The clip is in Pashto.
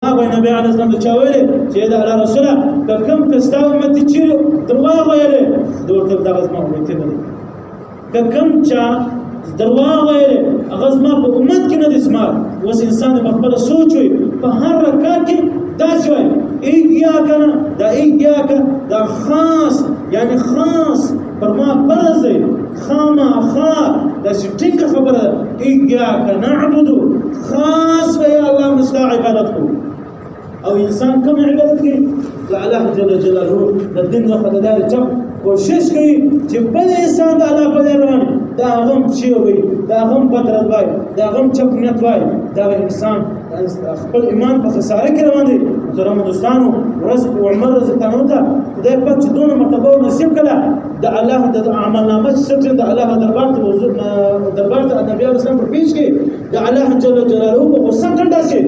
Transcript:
هغه نبی علیه السلام ته چا ویلې چې د الله رسوله که کوم کستا امت چې درواغ ویلې دوی دغه زما امت نه دي که کوم چا درواغ ویلې هغه زما په امت کې نه دي سمار اوس انسان په خپل سوچ وي په هر رکعت کې داسې وایي ایاک نه دا ایاک دا خاص یعنی خاص پر ما فرض دی خامخا دا ټینګه خبره ایاک نعبد خاص وی الله مستا عبادت کو او انسان کوم عبادت کوي د الله جل جلاله د دین نه خدای چم کوشش کوي چې بل انسان د الله په روان دا غم شي وي دا غم بدرت وای دا غم چپنیت وای دا انسان خپل ایمان په خساره کې روان دي محترم دوستانو ورځ او عمر زتانو ته خدای په چې دونه مرتبه او نصیب کړه د الله د عمل نامه ستر د الله دربار ته حضور دربار ته نبی اسلام په پیش کې د الله جل جلاله په غوسه کنده شي